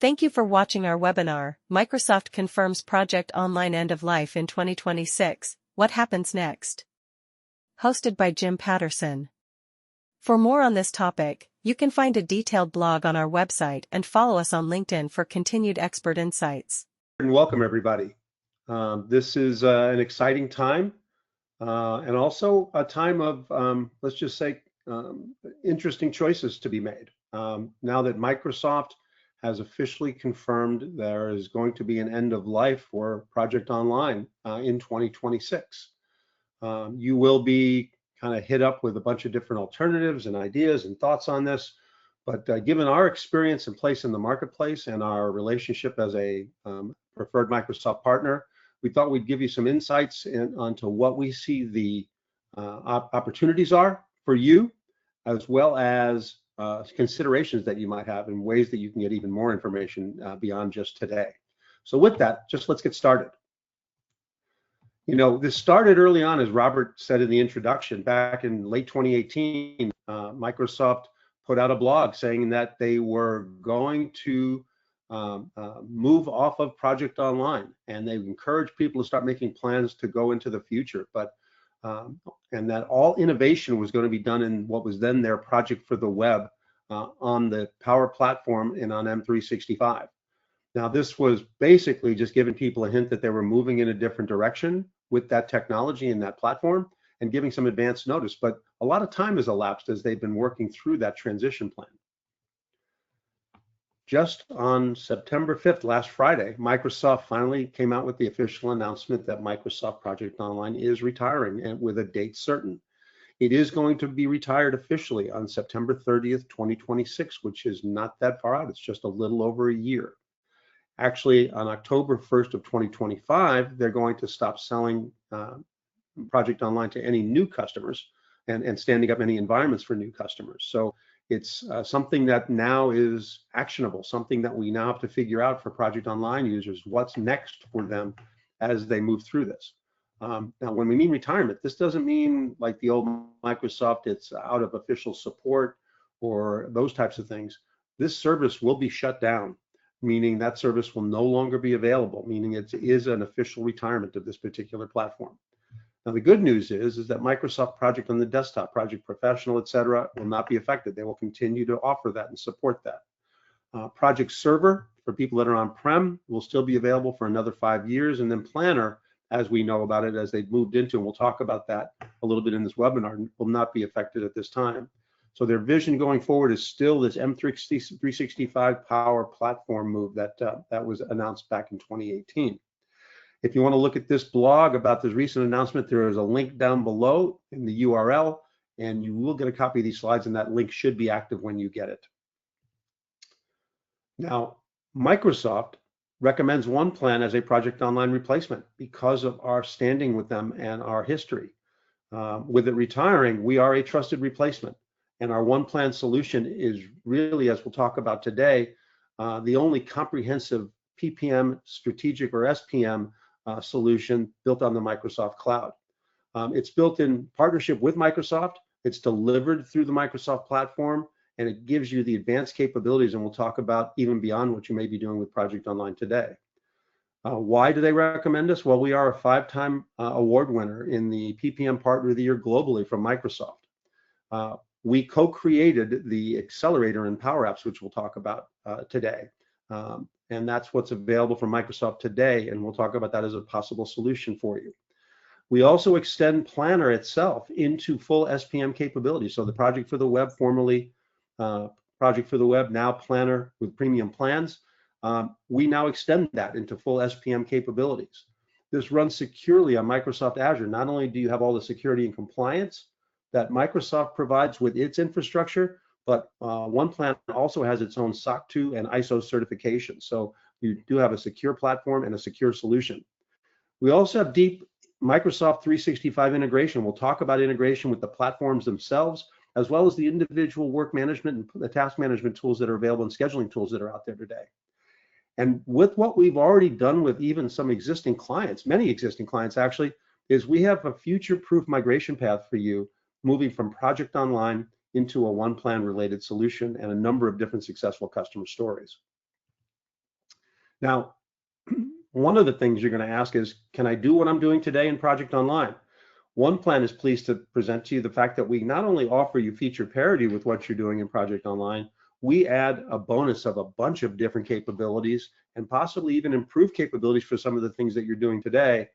Thank you for watching our webinar, Microsoft Confirms Project Online End of Life in 2026, What Happens Next? Hosted by Jim Patterson. For more on this topic, you can find a detailed blog on our website and follow us on LinkedIn for continued expert insights. And welcome everybody. This is an exciting time and also a time of, let's just say, interesting choices to be made. Now that Microsoft has officially confirmed there is going to be an end of life for Project Online in 2026. You will be kind of hit up with a bunch of different alternatives and ideas and thoughts on this, but given our experience and place in the marketplace and our relationship as a preferred Microsoft partner, we thought we'd give you some insights onto what we see the opportunities are for you, as well as considerations that you might have and ways that you can get even more information beyond just today. So with that, just let's get started. You know, this started early on, as Robert said in the introduction, back in late 2018, Microsoft put out a blog saying that they were going to move off of Project Online, and they encouraged people to start making plans to go into the future, but and that all innovation was going to be done in what was then their project for the web on the Power Platform and on M365. Now, this was basically just giving people a hint that they were moving in a different direction with that technology and that platform and giving some advance notice, but a lot of time has elapsed as they've been working through that transition plan. Just on September 5th, last Friday, Microsoft finally came out with the official announcement that Microsoft Project Online is retiring, and with a date certain. It is going to be retired officially on September 30th, 2026, which is not that far out. It's just a little over a year. Actually, on October 1st of 2025, they're going to stop selling Project Online to any new customers and standing up any environments for new customers. So it's something that now is actionable, something that we now have to figure out for Project Online users, what's next for them as they move through this. Now, when we mean retirement, this doesn't mean like the old Microsoft, it's out of official support or those types of things. This service will be shut down, meaning that service will no longer be available, meaning it is an official retirement of this particular platform. Now, the good news is that Microsoft Project on the desktop, Project Professional, et cetera, will not be affected. They will continue to offer that and support that. Project Server, for people that are on-prem, will still be available for another 5 years. And then Planner, as we know about it, as they've moved into, and we'll talk about that a little bit in this webinar, will not be affected at this time. So their vision going forward is still this M365 Power Platform move that was announced back in 2018. If you want to look at this blog about this recent announcement, there is a link down below in the URL, and you will get a copy of these slides, and that link should be active when you get it. Now, Microsoft recommends OnePlan as a Project Online replacement because of our standing with them and our history. With it retiring, we are a trusted replacement, and our OnePlan solution is really, as we'll talk about today, the only comprehensive PPM strategic or SPM solution built on the Microsoft cloud. It's built in partnership with Microsoft. It's delivered through the Microsoft platform, and it gives you the advanced capabilities, and we'll talk about even beyond what you may be doing with Project Online today. Why do they recommend us? Well, we are a 5-time award winner in the PPM Partner of the Year globally from Microsoft. We co-created the accelerator in Power Apps, which we'll talk about today. And that's what's available from Microsoft today, and we'll talk about that as a possible solution for you. We also extend Planner itself into full SPM capabilities. So the Project for the Web, formerly Project for the Web, now Planner with premium plans, we now extend that into full SPM capabilities. This runs securely on Microsoft Azure. Not only do you have all the security and compliance that Microsoft provides with its infrastructure, but OnePlan also has its own SOC 2 and ISO certification. So you do have a secure platform and a secure solution. We also have deep Microsoft 365 integration. We'll talk about integration with the platforms themselves, as well as the individual work management and the task management tools that are available and scheduling tools that are out there today. And with what we've already done with even some existing clients, many existing clients actually, is we have a future-proof migration path for you, moving from Project Online into a OnePlan related solution and a number of different successful customer stories. Now, one of the things you're going to ask is, can I do what I'm doing today in Project Online? OnePlan is pleased to present to you the fact that we not only offer you feature parity with what you're doing in Project Online, we add a bonus of a bunch of different capabilities and possibly even improved capabilities for some of the things that you're doing today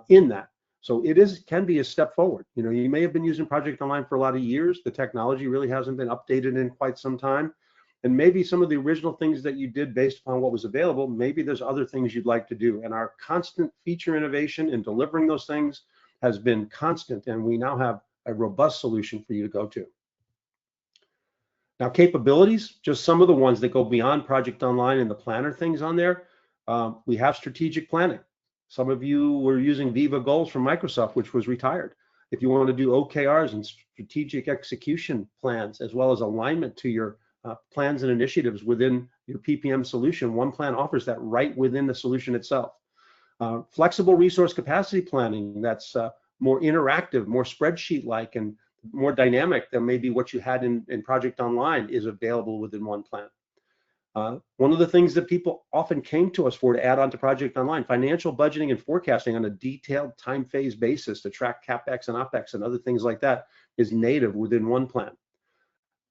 in that. So can be a step forward. You know, you may have been using Project Online for a lot of years. The technology really hasn't been updated in quite some time. And maybe some of the original things that you did based upon what was available, maybe there's other things you'd like to do. And our constant feature innovation in delivering those things has been constant, and we now have a robust solution for you to go to. Now, capabilities, just some of the ones that go beyond Project Online and the planner things on there. We have strategic planning. Some of you were using Viva Goals from Microsoft, which was retired. If you want to do OKRs and strategic execution plans, as well as alignment to your plans and initiatives within your PPM solution, OnePlan offers that right within the solution itself. Flexible resource capacity planning that's more interactive, more spreadsheet-like, and more dynamic than maybe what you had in Project Online is available within OnePlan. One of the things that people often came to us for to add on to Project Online, financial budgeting and forecasting on a detailed time phase basis to track CapEx and OpEx and other things like that, is native within OnePlan.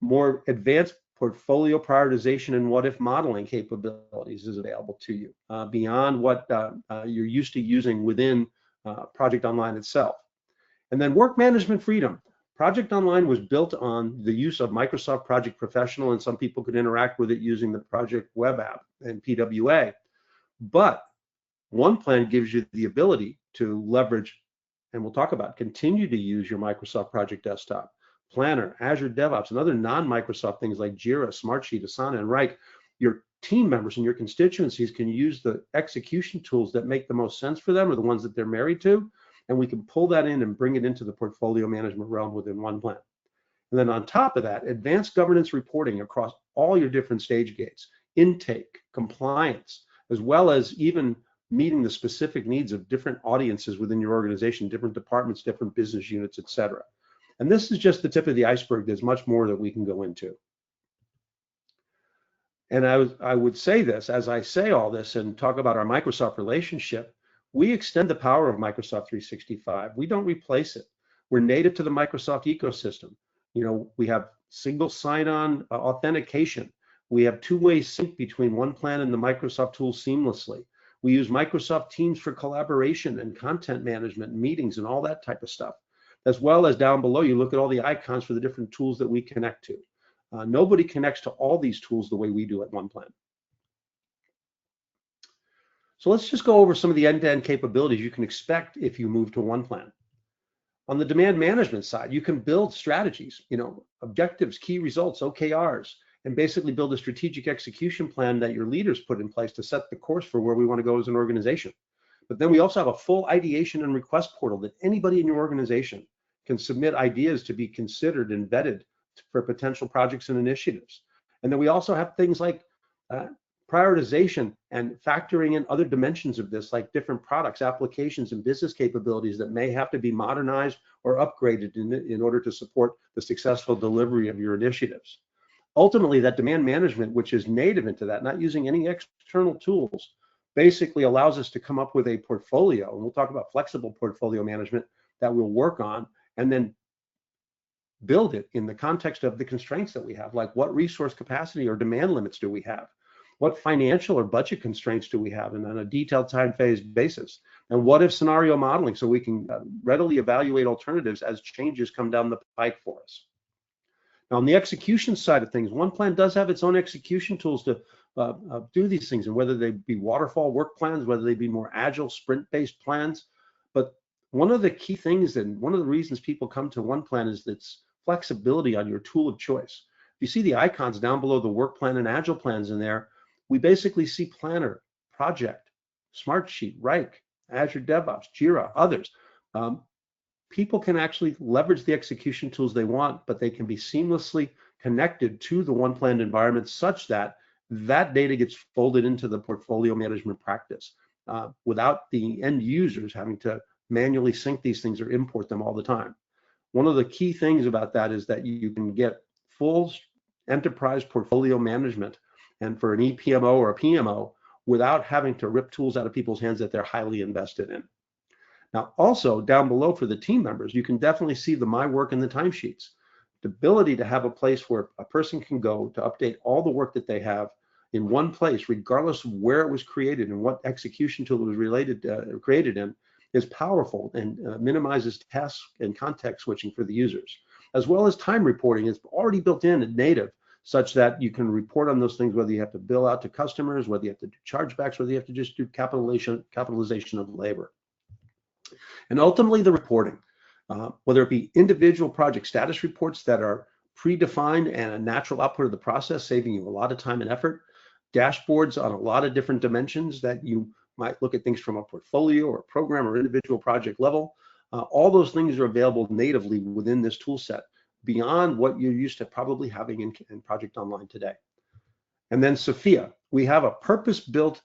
More advanced portfolio prioritization and what if modeling capabilities is available to you beyond what you're used to using within Project Online itself. And then work management freedom. Project Online was built on the use of Microsoft Project Professional, and some people could interact with it using the Project Web App and PWA. But OnePlan gives you the ability to leverage, and we'll talk about, continue to use your Microsoft Project Desktop, Planner, Azure DevOps, and other non-Microsoft things like Jira, Smartsheet, Asana, and Wrike. Your team members and your constituencies can use the execution tools that make the most sense for them, or the ones that they're married to, and we can pull that in and bring it into the portfolio management realm within OnePlan. And then on top of that, advanced governance reporting across all your different stage gates, intake, compliance, as well as even meeting the specific needs of different audiences within your organization, different departments, different business units, et cetera. And this is just the tip of the iceberg. There's much more that we can go into. And I would say this, as I say all this and talk about our Microsoft relationship, we extend the power of Microsoft 365. We don't replace it. We're native to the Microsoft ecosystem. You know, we have single sign-on authentication. We have two-way sync between OnePlan and the Microsoft tools seamlessly. We use Microsoft Teams for collaboration and content management, meetings, and all that type of stuff. As well as down below, you look at all the icons for the different tools that we connect to. Nobody connects to all these tools the way we do at OnePlan. So let's just go over some of the end-to-end capabilities you can expect if you move to OnePlan. On the demand management side, you can build strategies, you know, objectives, key results, OKRs, and basically build a strategic execution plan that your leaders put in place to set the course for where we want to go as an organization. But then we also have a full ideation and request portal that anybody in your organization can submit ideas to be considered and vetted for potential projects and initiatives. And then we also have things like prioritization and factoring in other dimensions of this, like different products, applications, and business capabilities that may have to be modernized or upgraded in order to support the successful delivery of your initiatives. Ultimately, that demand management, which is native into that, not using any external tools, basically allows us to come up with a portfolio, and we'll talk about flexible portfolio management that we'll work on, and then build it in the context of the constraints that we have, like what resource capacity or demand limits do we have? What financial or budget constraints do we have, and on a detailed time phase basis? And what if scenario modeling, so we can readily evaluate alternatives as changes come down the pike for us. Now, on the execution side of things, OnePlan does have its own execution tools to do these things, and whether they be waterfall work plans, whether they be more agile sprint-based plans. But one of the key things, and one of the reasons people come to OnePlan, is its flexibility on your tool of choice. You see the icons down below the work plan and agile plans in there. We basically see Planner, Project, Smartsheet, Wrike, Azure DevOps, Jira, others. People can actually leverage the execution tools they want, but they can be seamlessly connected to the OnePlan environment such that that data gets folded into the portfolio management practice without the end users having to manually sync these things or import them all the time. One of the key things about that is that you can get full enterprise portfolio management, and for an EPMO or a PMO, without having to rip tools out of people's hands that they're highly invested in. Now, also down below for the team members, you can definitely see the my work and the timesheets. The ability to have a place where a person can go to update all the work that they have in one place, regardless of where it was created and what execution tool it was created in, is powerful and minimizes task and context switching for the users, as well as time reporting. It's already built in and native, such that you can report on those things, whether you have to bill out to customers, whether you have to do chargebacks, whether you have to just do capitalization of labor. And ultimately the reporting, whether it be individual project status reports that are predefined and a natural output of the process, saving you a lot of time and effort, dashboards on a lot of different dimensions that you might look at things from a portfolio or program or individual project level. All those things are available natively within this tool set, beyond what you're used to probably having in Project Online today. And then Sophia, we have a purpose-built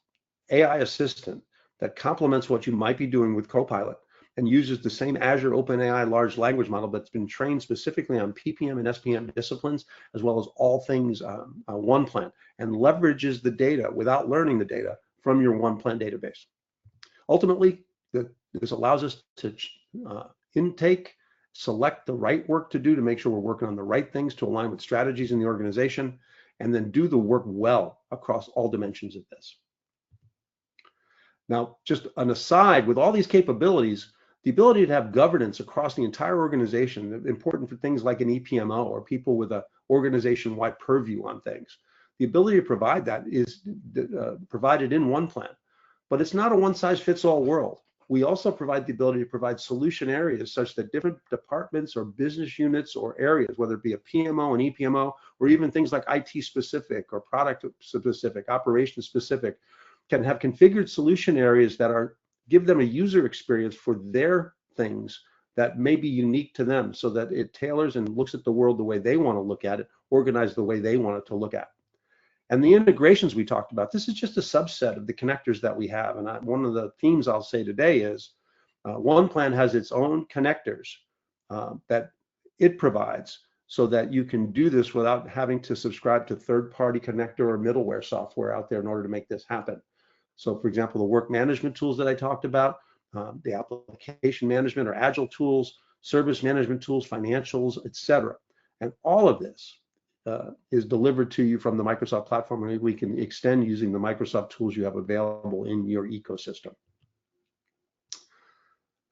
AI assistant that complements what you might be doing with Copilot and uses the same Azure OpenAI large language model that's been trained specifically on PPM and SPM disciplines, as well as all things OnePlan, and leverages the data without learning the data from your OnePlan database. Ultimately, this allows us to intake, select the right work to do to make sure we're working on the right things to align with strategies in the organization, and then do the work well across all dimensions of this. Now, just an aside, with all these capabilities, the ability to have governance across the entire organization, important for things like an EPMO or people with an organization-wide purview on things. The ability to provide that is provided in OnePlan, but it's not a one-size-fits-all world. We also provide the ability to provide solution areas such that different departments or business units or areas, whether it be a PMO, an EPMO, or even things like IT specific or product specific, operation specific, can have configured solution areas that give them a user experience for their things that may be unique to them, so that it tailors and looks at the world the way they want to look at it, organized the way they want it to look at. And the integrations we talked about, this is just a subset of the connectors that we have. And one of the themes I'll say today is OnePlan has its own connectors that it provides, so that you can do this without having to subscribe to third-party connector or middleware software out there in order to make this happen. So for example, the work management tools that I talked about, the application management or agile tools, service management tools, financials, etc. And all of this is delivered to you from the Microsoft platform, and we can extend using the Microsoft tools you have available in your ecosystem.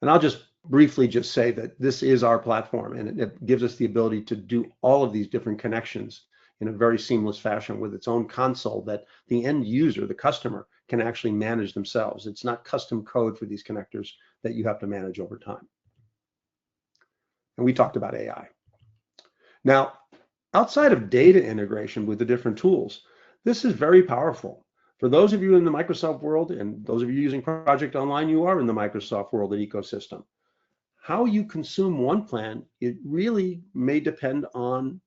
And I'll just briefly just say that this is our platform, and it gives us the ability to do all of these different connections in a very seamless fashion with its own console that the end user, the customer, can actually manage themselves. It's not custom code for these connectors that you have to manage over time. And we talked about AI. Now, outside of data integration with the different tools, this is very powerful. For those of you in the Microsoft world, and those of you using Project Online, you are in the Microsoft world and ecosystem. How you consume OnePlan, it really may depend on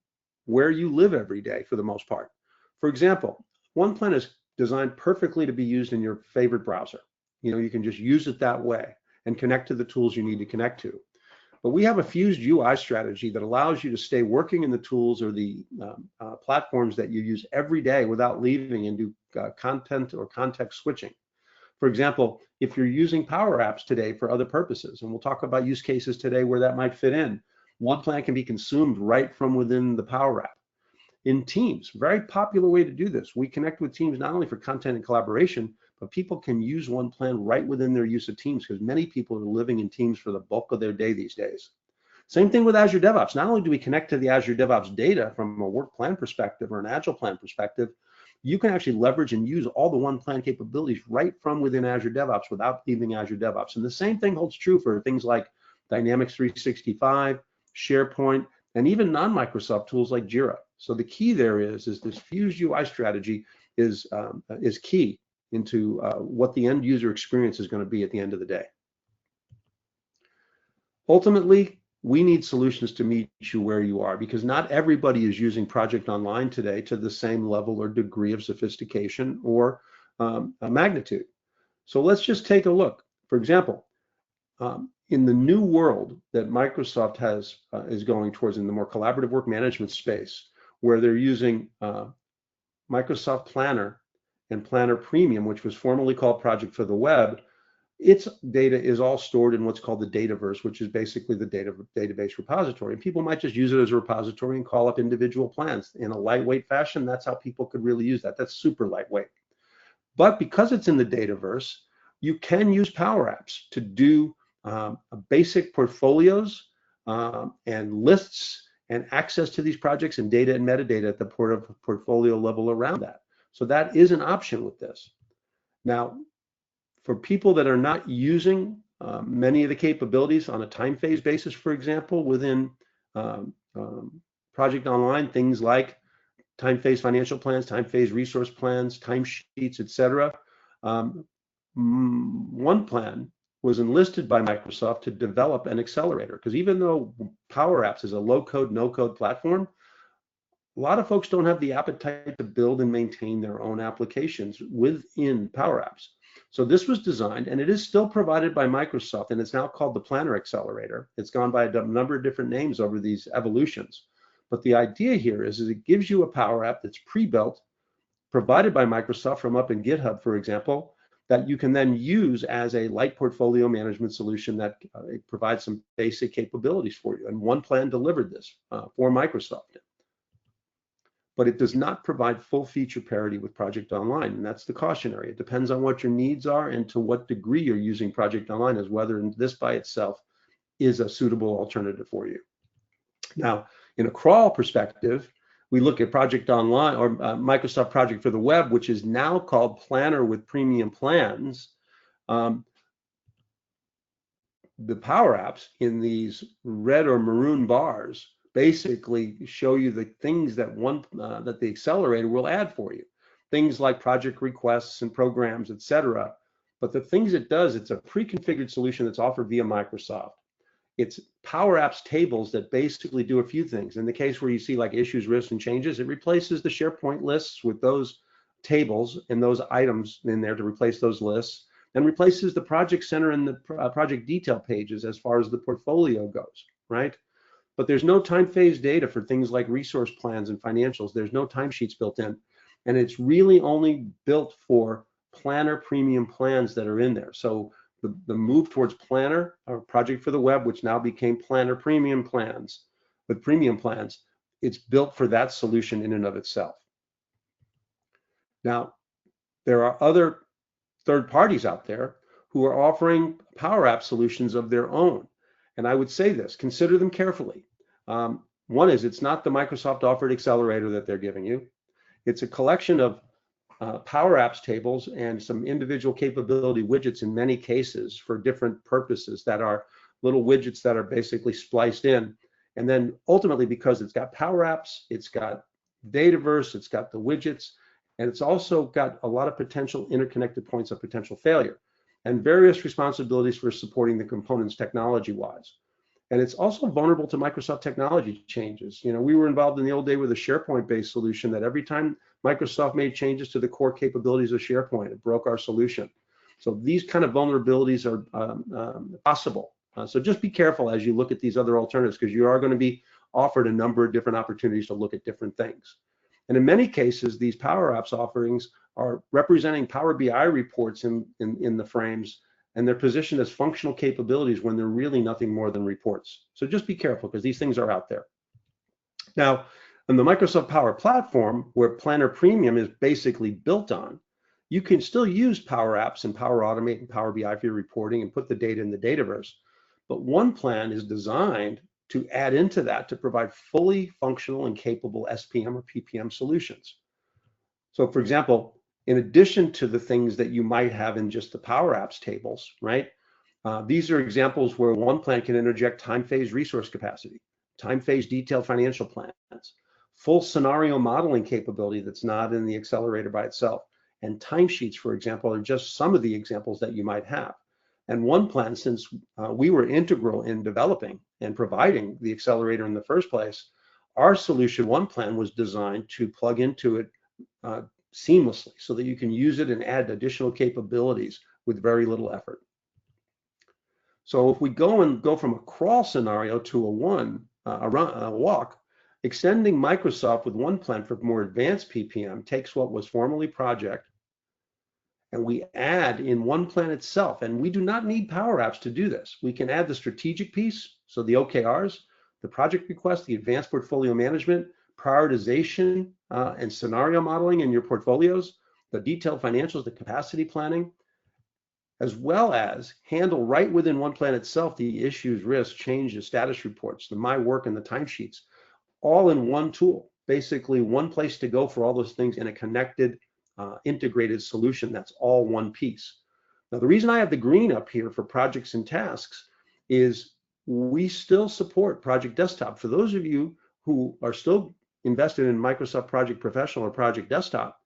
where you live every day for the most part. For example, OnePlan is designed perfectly to be used in your favorite browser. You can just use it that way and connect to the tools you need to connect to. But we have a fused UI strategy that allows you to stay working in the tools or the platforms that you use every day without leaving, and do content or context switching. For example, if you're using Power Apps today for other purposes, and we'll talk about use cases today where that might fit in, OnePlan can be consumed right from within the Power App. In Teams, very popular way to do this. We connect with Teams not only for content and collaboration, but people can use OnePlan right within their use of Teams, because many people are living in Teams for the bulk of their day these days. Same thing with Azure DevOps. Not only do we connect to the Azure DevOps data from a work plan perspective or an agile plan perspective, you can actually leverage and use all the OnePlan capabilities right from within Azure DevOps without leaving Azure DevOps. And the same thing holds true for things like Dynamics 365, SharePoint, and even non-Microsoft tools like Jira. So the key there is this fused UI strategy is key into what the end user experience is going to be at the end of the day. Ultimately, we need solutions to meet you where you are, because not everybody is using Project Online today to the same level or degree of sophistication or magnitude. So let's just take a look. For example, in the new world that Microsoft is going towards in the more collaborative work management space, where they're using Microsoft Planner and Planner Premium, which was formerly called Project for the Web, its data is all stored in what's called the Dataverse, which is basically the database repository. And people might just use it as a repository and call up individual plans in a lightweight fashion. That's how people could really use that. That's super lightweight. But because it's in the Dataverse, you can use Power Apps to do basic portfolios and lists and access to these projects and data and metadata at the portfolio level around that. So that is an option with this. Now, for people that are not using many of the capabilities on a time phase basis, for example, within Project Online, things like time phase financial plans, time phase resource plans, timesheets, etc. OnePlan was enlisted by Microsoft to develop an accelerator, because even though Power Apps is a low-code, no-code platform, a lot of folks don't have the appetite to build and maintain their own applications within Power Apps. So this was designed, and it is still provided by Microsoft, and it's now called the Planner Accelerator. It's gone by a number of different names over these evolutions. But the idea here is it gives you a Power App that's pre-built, provided by Microsoft from up in GitHub, for example, that you can then use as a light portfolio management solution that provides some basic capabilities for you. And OnePlan delivered this for Microsoft. But it does not provide full feature parity with Project Online, and that's the cautionary. It depends on what your needs are and to what degree you're using Project Online, as whether this by itself is a suitable alternative for you. Now, in a crawl perspective, we look at Project Online or Microsoft Project for the Web, which is now called Planner with Premium Plans. The Power Apps in these red or maroon bars basically show you the things that that the accelerator will add for you. Things like project requests and programs, etc. But the things it does, it's a pre-configured solution that's offered via Microsoft. It's Power Apps tables that basically do a few things. In the case where you see like issues, risks, and changes, it replaces the SharePoint lists with those tables and those items in there to replace those lists, and replaces the project center and the project detail pages as far as the portfolio goes, right? But there's no time phase data for things like resource plans and financials. There's no timesheets built in. And it's really only built for Planner Premium plans that are in there. So the move towards Planner or Project for the Web, which now became Planner Premium plans, with premium plans, it's built for that solution in and of itself. Now, there are other third parties out there who are offering Power App solutions of their own. And I would say this, consider them carefully. One is, it's not the Microsoft offered accelerator that they're giving you. It's a collection of Power Apps tables and some individual capability widgets in many cases for different purposes that are little widgets that are basically spliced in. And then ultimately, because it's got Power Apps, it's got Dataverse, it's got the widgets, and it's also got a lot of potential interconnected points of potential failure and various responsibilities for supporting the components technology-wise. And it's also vulnerable to Microsoft technology changes. You know, we were involved in the old day with a SharePoint-based solution that every time Microsoft made changes to the core capabilities of SharePoint, it broke our solution. So these kind of vulnerabilities are possible. So just be careful as you look at these other alternatives, because you are going to be offered a number of different opportunities to look at different things. And in many cases, these Power Apps offerings are representing Power BI reports in the frames, and they're positioned as functional capabilities when they're really nothing more than reports. So just be careful, because these things are out there. Now, on the Microsoft Power Platform, where Planner Premium is basically built on, you can still use Power Apps and Power Automate and Power BI for your reporting and put the data in the Dataverse. But OnePlan is designed to add into that to provide fully functional and capable SPM or PPM solutions. So for example, in addition to the things that you might have in just the Power Apps tables, right? These are examples where OnePlan can interject time phase resource capacity, time phase detailed financial plans, full scenario modeling capability that's not in the accelerator by itself, and timesheets, for example, are just some of the examples that you might have. And OnePlan, since we were integral in developing and providing the accelerator in the first place, our solution, OnePlan, was designed to plug into it seamlessly so that you can use it and add additional capabilities with very little effort. So if we go from a crawl scenario to a walk, extending Microsoft with OnePlan for more advanced PPM takes what was formerly Project and we add in OnePlan itself, and we do not need Power Apps to do this. We can add the strategic piece, so the OKRs, the project request, the advanced portfolio management, prioritization, and scenario modeling in your portfolios, the detailed financials, the capacity planning, as well as handle right within OnePlan itself the issues, risks, changes, status reports, the my work, and the timesheets, all in one tool. Basically, one place to go for all those things in a connected, integrated solution that's all one piece. Now, the reason I have the green up here for projects and tasks is we still support Project Desktop. For those of you who are still invested in Microsoft Project Professional or Project Desktop,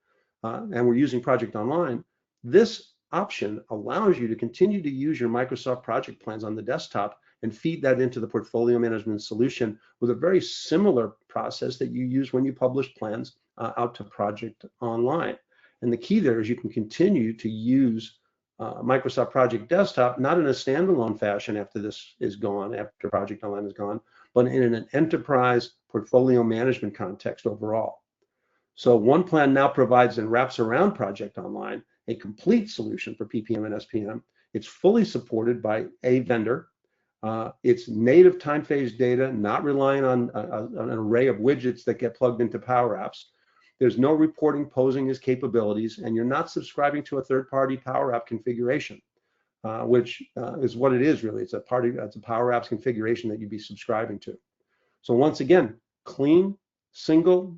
and we're using Project Online, this option allows you to continue to use your Microsoft project plans on the desktop and feed that into the portfolio management solution with a very similar process that you use when you publish plans out to Project Online. And the key there is you can continue to use Microsoft Project Desktop, not in a standalone fashion after this is gone, after Project Online is gone, but in an enterprise portfolio management context overall. So OnePlan now provides and wraps around Project Online a complete solution for PPM and SPM. It's fully supported by a vendor. It's native time phase data, not relying on an array of widgets that get plugged into Power Apps. There's no reporting posing as capabilities, and you're not subscribing to a third-party Power App configuration, which is what it is really. It's a Power Apps configuration that you'd be subscribing to. So once again, clean, single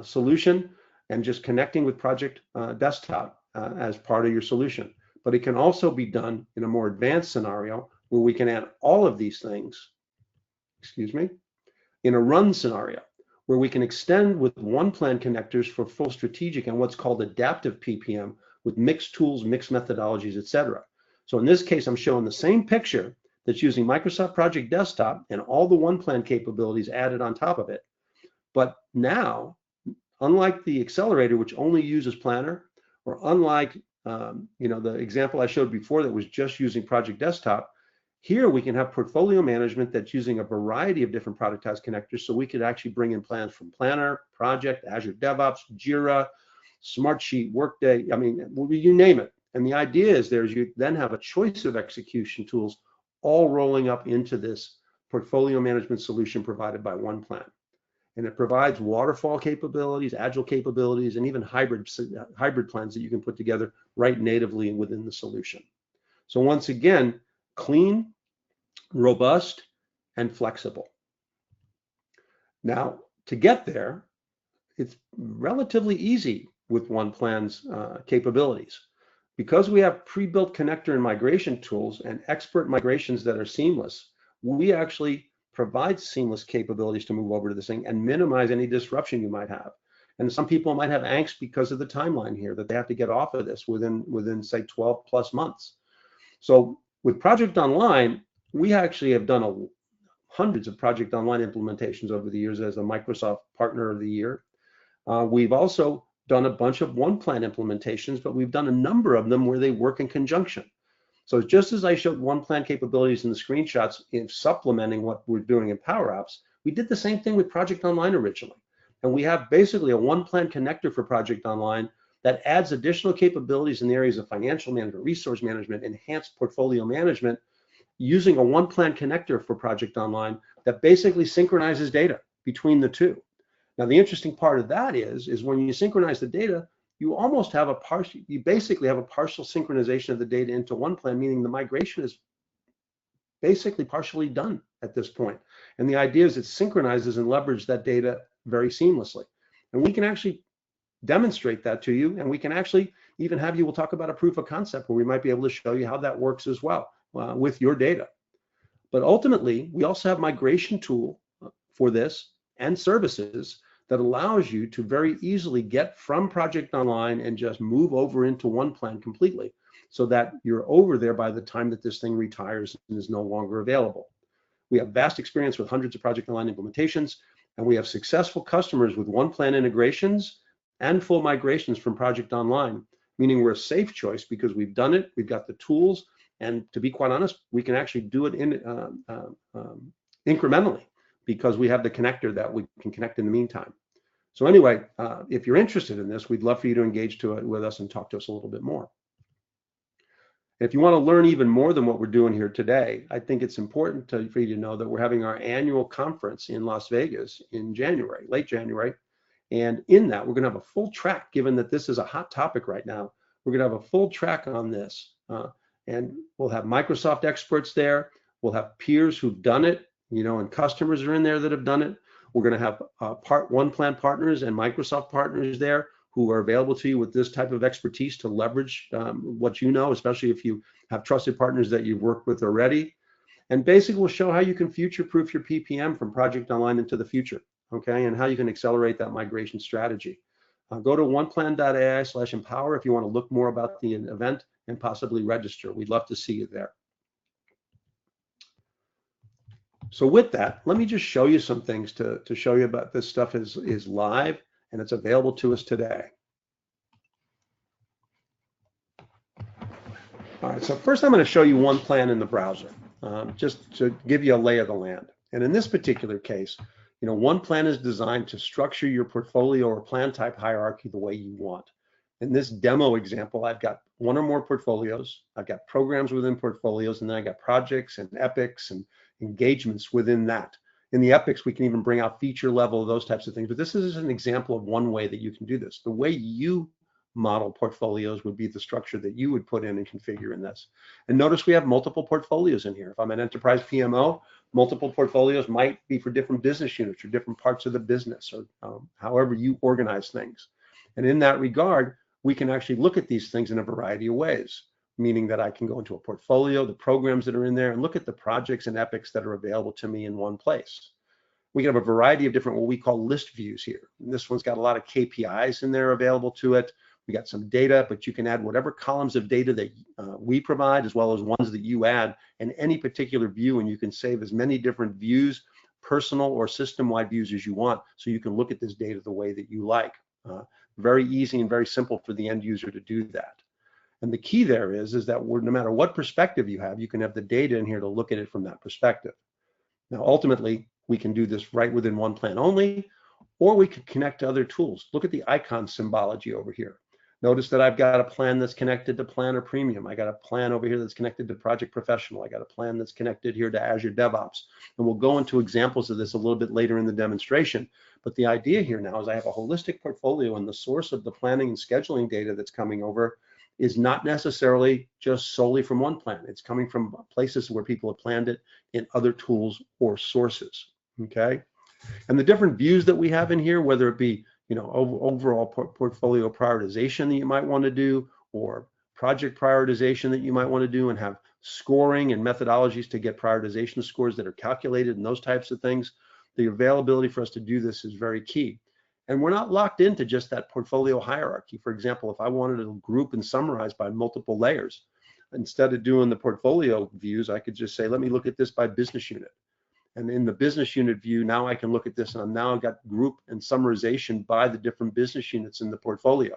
solution, and just connecting with Project Desktop as part of your solution. But it can also be done in a more advanced scenario where we can add all of these things, in a run scenario where we can extend with OnePlan connectors for full strategic and what's called adaptive PPM with mixed tools, mixed methodologies, etc. So in this case, I'm showing the same picture that's using Microsoft Project Desktop and all the OnePlan capabilities added on top of it. But now, unlike the accelerator, which only uses Planner, or unlike the example I showed before that was just using Project Desktop, here we can have portfolio management that's using a variety of different productized connectors, so we could actually bring in plans from Planner, Project, Azure DevOps, Jira, Smartsheet, Workday, I mean, you name it. And the idea is you then have a choice of execution tools all rolling up into this portfolio management solution provided by OnePlan. And it provides waterfall capabilities, agile capabilities, and even hybrid plans that you can put together right natively within the solution. So once again, clean, robust, and flexible. Now, to get there, it's relatively easy with OnePlan's capabilities. Because we have pre-built connector and migration tools and expert migrations that are seamless, we actually provide seamless capabilities to move over to this thing and minimize any disruption you might have. And some people might have angst because of the timeline here that they have to get off of this within say 12 plus months. So with Project Online, we actually have done hundreds of Project Online implementations over the years as a Microsoft Partner of the Year. We've also done a bunch of OnePlan implementations, but we've done a number of them where they work in conjunction. So just as I showed OnePlan capabilities in the screenshots in supplementing what we're doing in Power Apps, we did the same thing with Project Online originally. And we have basically a OnePlan connector for Project Online that adds additional capabilities in the areas of financial management, resource management, enhanced portfolio management, using a OnePlan connector for Project Online that basically synchronizes data between the two. Now, the interesting part of that is when you synchronize the data, you basically have a partial synchronization of the data into OnePlan, meaning the migration is basically partially done at this point. And the idea is it synchronizes and leverages that data very seamlessly. And we can actually demonstrate that to you, and we can actually even have you, we'll talk about a proof of concept where we might be able to show you how that works as well with your data. But ultimately, we also have migration tool for this and services that allows you to very easily get from Project Online and just move over into OnePlan completely so that you're over there by the time that this thing retires and is no longer available. We have vast experience with hundreds of Project Online implementations, and we have successful customers with OnePlan integrations and full migrations from Project Online, meaning we're a safe choice because we've done it, we've got the tools, and to be quite honest, we can actually do it incrementally because we have the connector that we can connect in the meantime. So anyway, if you're interested in this, we'd love for you to engage with us and talk to us a little bit more. If you want to learn even more than what we're doing here today, I think it's important for you to know that we're having our annual conference in Las Vegas in January, late January. And in that, we're going to have a full track, given that this is a hot topic right now. We're going to have a full track on this. And we'll have Microsoft experts there. We'll have peers who've done it, and customers are in there that have done it. We're going to have OnePlan partners and Microsoft partners there who are available to you with this type of expertise to leverage what you know, especially if you have trusted partners that you've worked with already. And basically, we'll show how you can future-proof your PPM from Project Online into the future, okay, and how you can accelerate that migration strategy. Go to oneplan.ai/empower if you want to look more about the event and possibly register. We'd love to see you there. So with that, let me just show you some things to show you about this stuff is live and it's available to us today. All right, so first I'm going to show you OnePlan in the browser, just to give you a lay of the land. And in this particular case, OnePlan is designed to structure your portfolio or plan type hierarchy the way you want. In this demo example, I've got one or more portfolios, I've got programs within portfolios, and then I got projects and epics and engagements within that. In the epics, we can even bring out feature level, those types of things. But this is an example of one way that you can do this. The way you model portfolios would be the structure that you would put in and configure in this. And notice we have multiple portfolios in here. If I'm an enterprise PMO, multiple portfolios might be for different business units or different parts of the business, or however you organize things. And in that regard, we can actually look at these things in a variety of ways, meaning that I can go into a portfolio, the programs that are in there, and look at the projects and epics that are available to me in one place. We can have a variety of different, what we call list views here. And this one's got a lot of KPIs in there available to it. We got some data, but you can add whatever columns of data that we provide, as well as ones that you add in any particular view, and you can save as many different views, personal or system-wide views as you want, so you can look at this data the way that you like. Very easy and very simple for the end user to do that. And the key there is that no matter what perspective you can have the data in here to look at it from that perspective. Now, ultimately, we can do this right within OnePlan only, or we could connect to other tools. Look at the icon symbology over here. Notice that I've got a plan that's connected to Planner Premium. I got a plan over here that's connected to Project Professional. I got a plan that's connected here to Azure DevOps. And we'll go into examples of this a little bit later in the demonstration. But the idea here now is I have a holistic portfolio, and the source of the planning and scheduling data that's coming over is not necessarily just solely from OnePlan. It's coming from places where people have planned it in other tools or sources, okay? And the different views that we have in here, whether it be overall portfolio prioritization that you might want to do, or project prioritization that you might want to do, and have scoring and methodologies to get prioritization scores that are calculated and those types of things. The availability for us to do this is very key. And we're not locked into just that portfolio hierarchy. For example, if I wanted to group and summarize by multiple layers, instead of doing the portfolio views, I could just say, let me look at this by business unit. And in the business unit view, now I can look at this, and now I've got group and summarization by the different business units in the portfolio.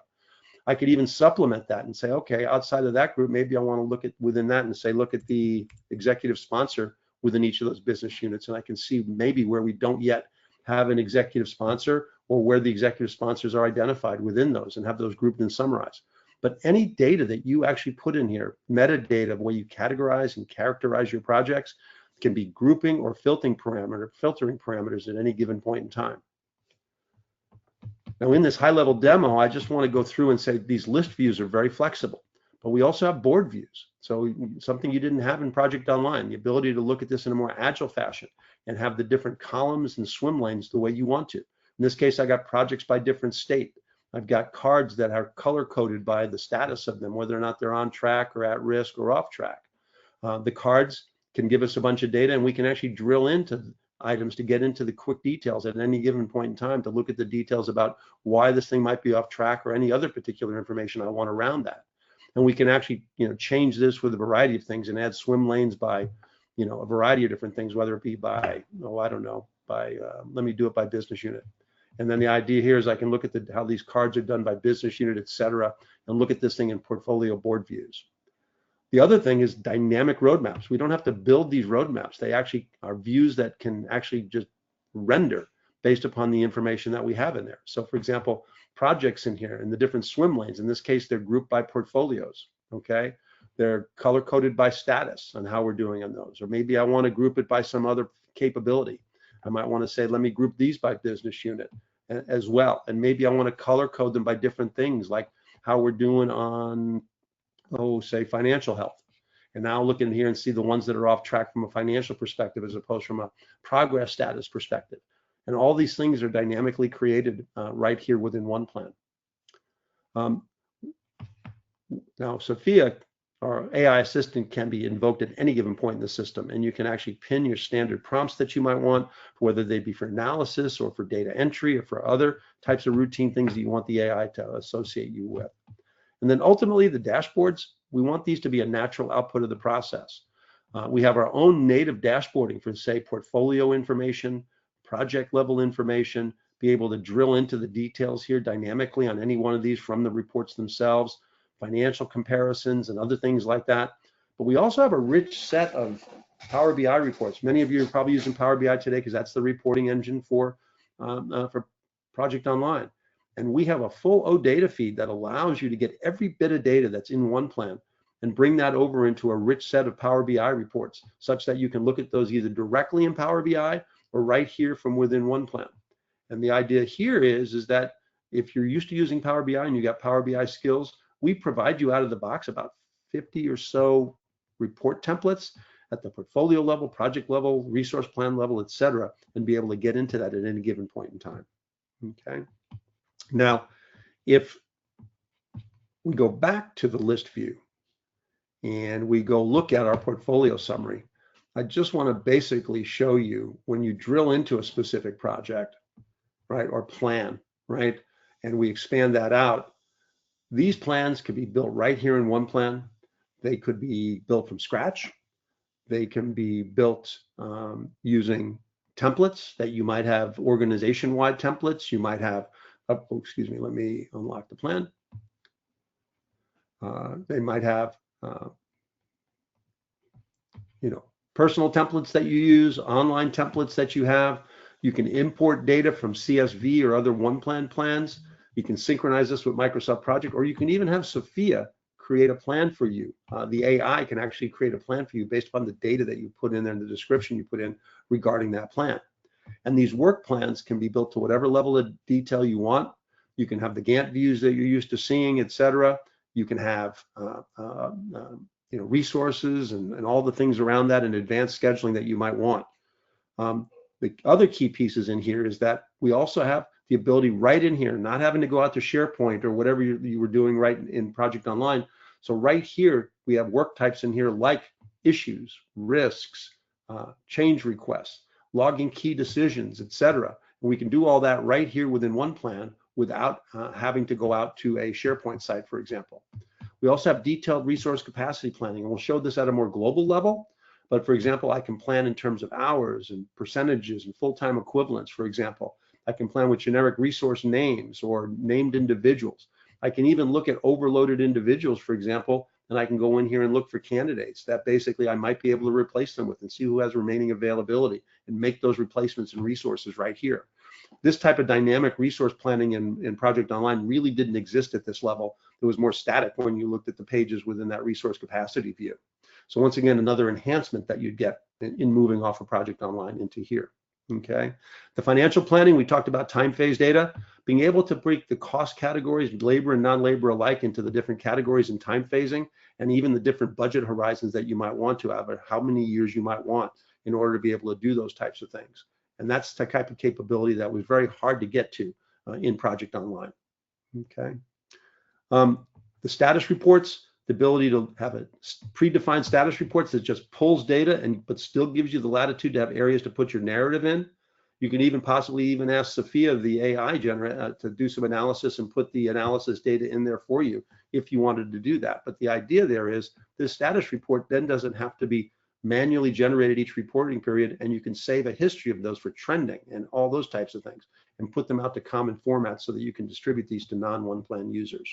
I could even supplement that and say, okay, outside of that group, maybe I want to look at within that and say, look at the executive sponsor within each of those business units. And I can see maybe where we don't yet have an executive sponsor, or where the executive sponsors are identified within those, and have those grouped and summarized. But any data that you actually put in here, metadata, where you categorize and characterize your projects, can be grouping or filtering parameters at any given point in time. Now, in this high-level demo, I just want to go through and say these list views are very flexible, but we also have board views. So something you didn't have in Project Online, the ability to look at this in a more agile fashion and have the different columns and swim lanes the way you want to. In this case, I got projects by different state. I've got cards that are color-coded by the status of them, whether or not they're on track or at risk or off track. The cards can give us a bunch of data, and we can actually drill into items to get into the quick details at any given point in time to look at the details about why this thing might be off track, or any other particular information I want around that. And we can actually change this with a variety of things and add swim lanes by a variety of different things, whether it be by let me do it by business unit. And then the idea here is I can look at how these cards are done by business unit, et cetera, and look at this thing in portfolio board views. The other thing is dynamic roadmaps. We don't have to build these roadmaps. They actually are views that can actually just render based upon the information that we have in there. So for example, projects in here and the different swim lanes, in this case, they're grouped by portfolios, okay? they're color coded by status and how we're doing on those. Or maybe I want to group it by some other capability. I might want to say, let me group these by business unit as well. And maybe I want to color code them by different things, like how we're doing on, say, financial health. And now look in here and see the ones that are off track from a financial perspective as opposed from a progress status perspective. And all these things are dynamically created right here within OnePlan. Now, Sophia, our AI assistant, can be invoked at any given point in the system, and you can actually pin your standard prompts that you might want, whether they be for analysis or for data entry or for other types of routine things that you want the AI to associate you with. And then ultimately, the dashboards, we want these to be a natural output of the process. We have our own native dashboarding for, say, portfolio information, project level information, be able to drill into the details here dynamically on any one of these from the reports themselves, financial comparisons and other things like that. But we also have a rich set of Power BI reports. Many of you are probably using Power BI today because that's the reporting engine for Project Online. And we have a full OData feed that allows you to get every bit of data that's in OnePlan and bring that over into a rich set of Power BI reports, such that you can look at those either directly in Power BI or right here from within OnePlan. And the idea here is that if you're used to using Power BI and you got Power BI skills, we provide you out of the box about 50 or so report templates at the portfolio level, project level, resource plan level, et cetera, and be able to get into that at any given point in time. Okay. Now, if we go back to the list view and we go look at our portfolio summary, I just want to basically show you when you drill into a specific project, right, or plan, right, and we expand that out, these plans could be built right here in OnePlan. They could be built from scratch. They can be built using templates that you might have, organization-wide templates. You might have, oh, excuse me, let me unlock the plan. They might have, personal templates that you use, online templates that you have. You can import data from CSV or other OnePlan plans. You can synchronize this with Microsoft Project, or you can even have Sophia create a plan for you. The AI can actually create a plan for you based upon the data that you put in there and the description you put in regarding that plan. And these work plans can be built to whatever level of detail you want. You can have the Gantt views that you're used to seeing, et cetera. You can have resources and all the things around that and advanced scheduling that you might want. The other key pieces in here is that we also have the ability right in here, not having to go out to SharePoint or whatever you were doing right in Project Online. So right here, we have work types in here like issues, risks, change requests, logging key decisions, et cetera. And we can do all that right here within OnePlan without having to go out to a SharePoint site, for example. We also have detailed resource capacity planning, and we'll show this at a more global level. But for example, I can plan in terms of hours and percentages and full-time equivalents, for example. I can plan with generic resource names or named individuals. I can even look at overloaded individuals, for example, and I can go in here and look for candidates that basically I might be able to replace them with and see who has remaining availability and make those replacements and resources right here. This type of dynamic resource planning in Project Online really didn't exist at this level. It was more static when you looked at the pages within that resource capacity view. So once again, another enhancement that you'd get in moving off of Project Online into here. Okay. The financial planning, we talked about time phase data, being able to break the cost categories, labor and non-labor alike, into the different categories and time phasing, and even the different budget horizons that you might want to have, or how many years you might want in order to be able to do those types of things. And that's the type of capability that was very hard to get to in Project Online. Okay. The status reports, the ability to have a predefined status reports that just pulls data but still gives you the latitude to have areas to put your narrative in. You can even possibly even ask Sophia, the AI generator, to do some analysis and put the analysis data in there for you if you wanted to do that. But the idea there is this status report then doesn't have to be manually generated each reporting period, and you can save a history of those for trending and all those types of things and put them out to common formats so that you can distribute these to non-OnePlan users.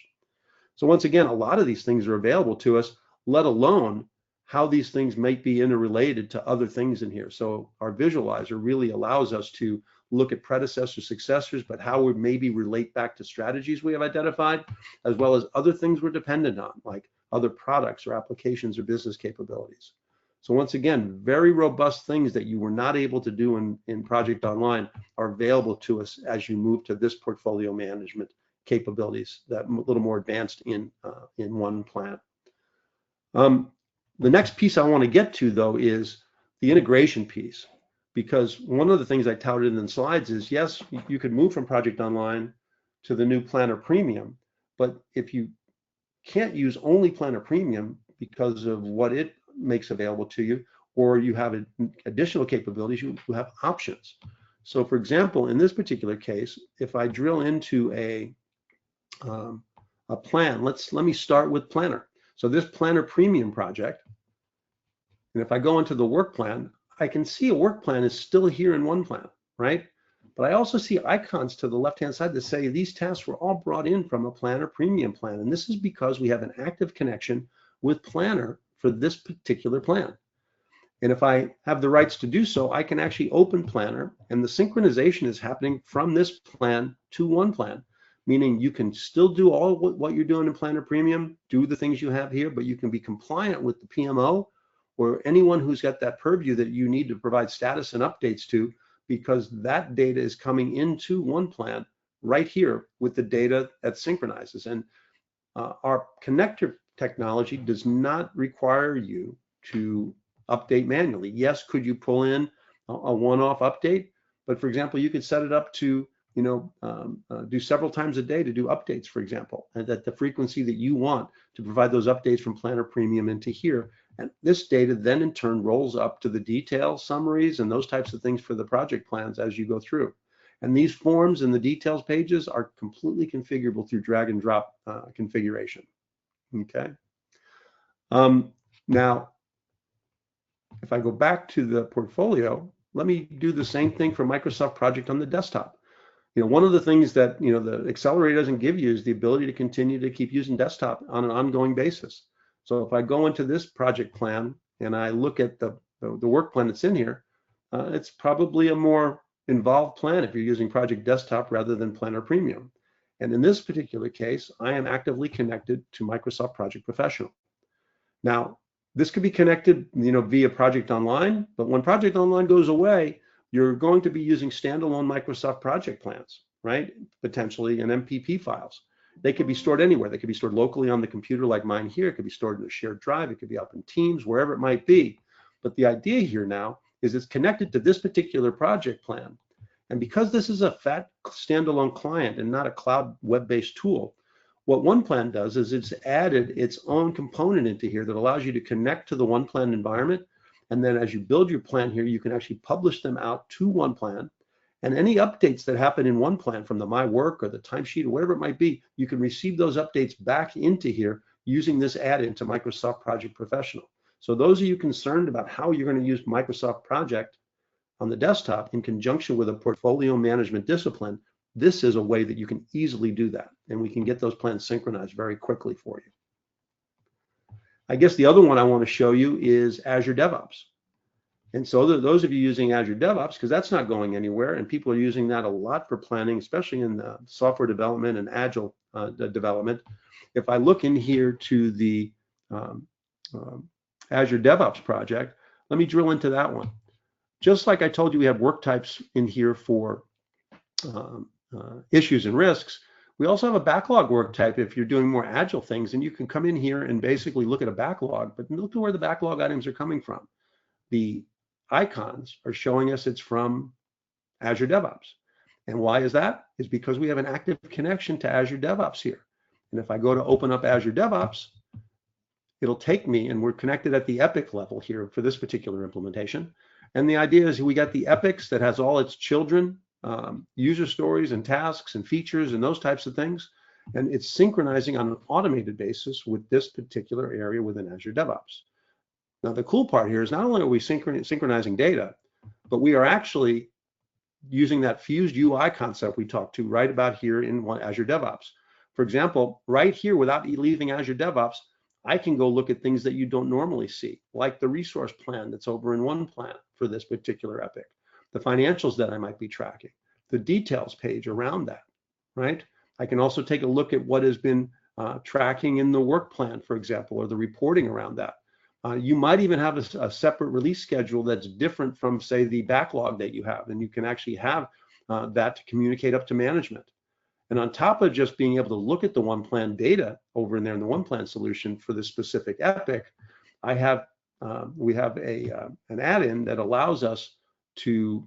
So once again, a lot of these things are available to us, let alone how these things might be interrelated to other things in here. So our visualizer really allows us to look at predecessors, successors, but how we maybe relate back to strategies we have identified, as well as other things we're dependent on, like other products or applications or business capabilities. So once again, very robust things that you were not able to do in Project Online are available to us as you move to this portfolio management capabilities that a little more advanced in OnePlan. The next piece I want to get to, though, is the integration piece, because one of the things I touted in the slides is, yes, you could move from Project Online to the new Planner Premium, but if you can't use only Planner Premium because of what it makes available to you, or you have additional capabilities, you have options. So for example, in this particular case, if I drill into a plan, let me start with Planner. So this Planner Premium project, and if I go into the work plan, I can see a work plan is still here in OnePlan, right? But I also see icons to the left-hand side that say these tasks were all brought in from a Planner Premium plan. And this is because we have an active connection with Planner for this particular plan. And if I have the rights to do so, I can actually open Planner, and the synchronization is happening from this plan to OnePlan, meaning you can still do all what you're doing in Planner Premium, do the things you have here, but you can be compliant with the PMO or anyone who's got that purview that you need to provide status and updates to, because that data is coming into OnePlan right here with the data that synchronizes. And our connector technology does not require you to update manually. Yes, could you pull in a one-off update? But for example, you could set it up to do several times a day to do updates, for example, and at the frequency that you want to provide those updates from Planner Premium into here. And this data then in turn rolls up to the detail summaries and those types of things for the project plans as you go through. And these forms and the details pages are completely configurable through drag and drop configuration. Okay. Now, if I go back to the portfolio, let me do the same thing for Microsoft Project on the desktop. One of the things that the accelerator doesn't give you is the ability to continue to keep using desktop on an ongoing basis. So if I go into this project plan and I look at the work plan that's in here, it's probably a more involved plan if you're using Project Desktop rather than Planner Premium. And in this particular case, I am actively connected to Microsoft Project Professional. Now, this could be connected, via Project Online, but when Project Online goes away, you're going to be using standalone Microsoft project plans, right? Potentially in MPP files. They could be stored anywhere. They could be stored locally on the computer like mine here. It could be stored in a shared drive. It could be up in Teams, wherever it might be. But the idea here now is it's connected to this particular project plan. And because this is a fat standalone client and not a cloud web-based tool, what OnePlan does is it's added its own component into here that allows you to connect to the OnePlan environment. And then as you build your plan here, you can actually publish them out to OnePlan. And any updates that happen in OnePlan from the My Work or the timesheet or whatever it might be, you can receive those updates back into here using this add-in to Microsoft Project Professional. So those of you concerned about how you're going to use Microsoft Project on the desktop in conjunction with a portfolio management discipline, this is a way that you can easily do that. And we can get those plans synchronized very quickly for you. I guess the other one I want to show you is Azure DevOps. And so those of you using Azure DevOps, because that's not going anywhere, and people are using that a lot for planning, especially in software development and agile development. If I look in here to the Azure DevOps project, let me drill into that one. Just like I told you, we have work types in here for issues and risks. We also have a backlog work type if you're doing more agile things, and you can come in here and basically look at a backlog, but look at where the backlog items are coming from. The icons are showing us it's from Azure DevOps. And why is that? Is because we have an active connection to Azure DevOps here. And if I go to open up Azure DevOps, it'll take me, and we're connected at the epic level here for this particular implementation. And the idea is we got the epics that has all its children, user stories and tasks and features and those types of things. And it's synchronizing on an automated basis with this particular area within Azure DevOps. Now, the cool part here is not only are we synchronizing data, but we are actually using that fused UI concept we talked to right about here in Azure DevOps. For example, right here, without leaving Azure DevOps, I can go look at things that you don't normally see, like the resource plan that's over in OnePlan for this particular epic, the financials that I might be tracking, the details page around that, right? I can also take a look at what has been tracking in the work plan, for example, or the reporting around that. You might even have a separate release schedule that's different from, say, the backlog that you have, and you can actually have that to communicate up to management. And on top of just being able to look at the OnePlan data over in there in the OnePlan solution for this specific epic, we have an add-in that allows us to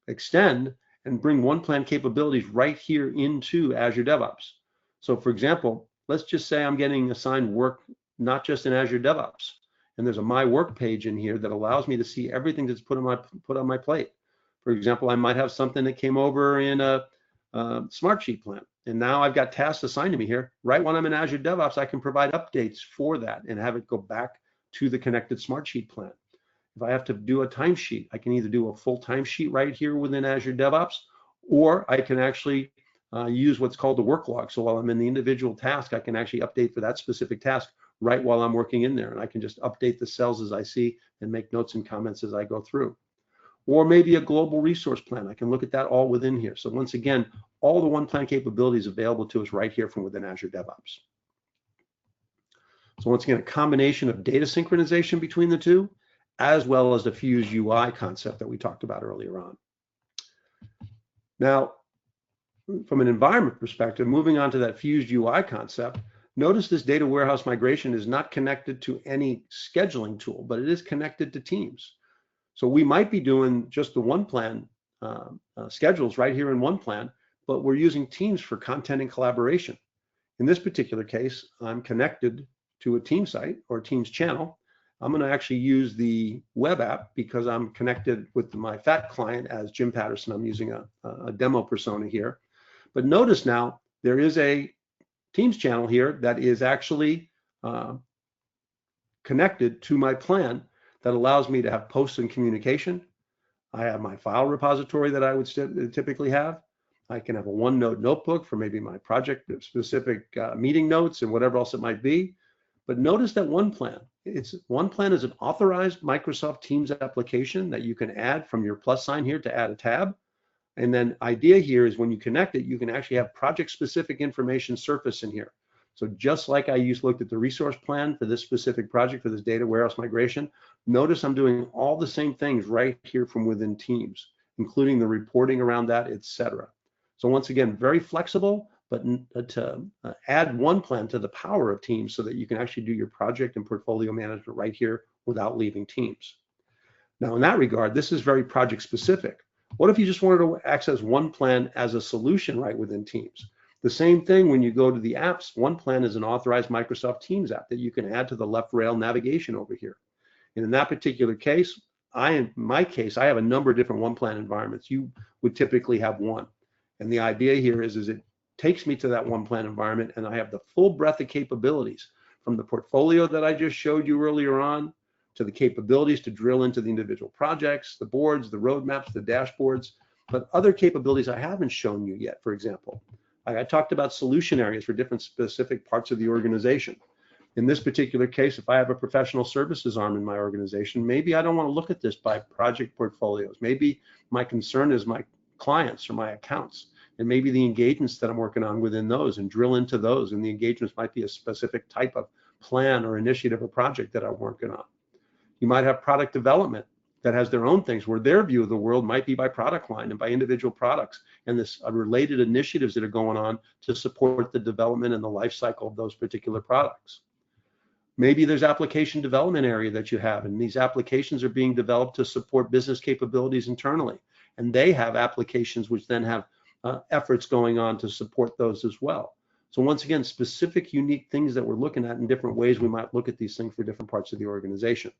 extend and bring OnePlan capabilities right here into Azure DevOps. So for example, let's just say I'm getting assigned work not just in Azure DevOps, and there's a My Work page in here that allows me to see everything that's put on my plate. For example, I might have something that came over in a Smartsheet plan, and now I've got tasks assigned to me here. Right when I'm in Azure DevOps, I can provide updates for that and have it go back to the connected Smartsheet plan. If I have to do a timesheet, I can either do a full timesheet right here within Azure DevOps, or I can actually use what's called the work log. So while I'm in the individual task, I can actually update for that specific task right while I'm working in there. And I can just update the cells as I see and make notes and comments as I go through. Or maybe a global resource plan. I can look at that all within here. So once again, all the OnePlan capabilities available to us right here from within Azure DevOps. So once again, a combination of data synchronization between the two, as well as the Fuse UI concept that we talked about earlier on. Now, from an environment perspective, moving on to that Fuse UI concept, notice this data warehouse migration is not connected to any scheduling tool, but it is connected to Teams. So we might be doing just the OnePlan schedules right here in OnePlan, but we're using Teams for content and collaboration. In this particular case, I'm connected to a Teams site or a Teams channel. I'm going to actually use the web app because I'm connected with my FAT client as Jim Patterson. I'm using a demo persona here. But notice now there is a Teams channel here that is actually connected to my plan that allows me to have posts and communication. I have my file repository that I would typically have. I can have a OneNote notebook for maybe my project specific meeting notes and whatever else it might be. But notice that OnePlan is an authorized Microsoft Teams application that you can add from your plus sign here to add a tab. And then idea here is when you connect it, you can actually have project specific information surface in here. So just like I looked at the resource plan for this specific project for this data warehouse migration, notice I'm doing all the same things right here from within Teams, including the reporting around that, etc. So once again, very flexible, but to add OnePlan to the power of Teams so that you can actually do your project and portfolio management right here without leaving Teams. Now, in that regard, this is very project specific. What if you just wanted to access OnePlan as a solution right within Teams? The same thing when you go to the apps. OnePlan is an authorized Microsoft Teams app that you can add to the left rail navigation over here. And in that particular case, in my case, I have a number of different OnePlan environments. You would typically have one. And the idea here is it takes me to that OnePlan environment, and I have the full breadth of capabilities from the portfolio that I just showed you earlier on to the capabilities to drill into the individual projects, the boards, the roadmaps, the dashboards, but other capabilities I haven't shown you yet. For example, I talked about solution areas for different specific parts of the organization. In this particular case, if I have a professional services arm in my organization, maybe I don't want to look at this by project portfolios. Maybe my concern is my clients or my accounts, and maybe the engagements that I'm working on within those and drill into those. And the engagements might be a specific type of plan or initiative or project that I'm working on. You might have product development that has their own things where their view of the world might be by product line and by individual products and this related initiatives that are going on to support the development and the life cycle of those particular products. Maybe there's application development area that you have, and these applications are being developed to support business capabilities internally. And they have applications which then have efforts going on to support those as well. So once again, specific, unique things that we're looking at in different ways we might look at these things for different parts of the organization.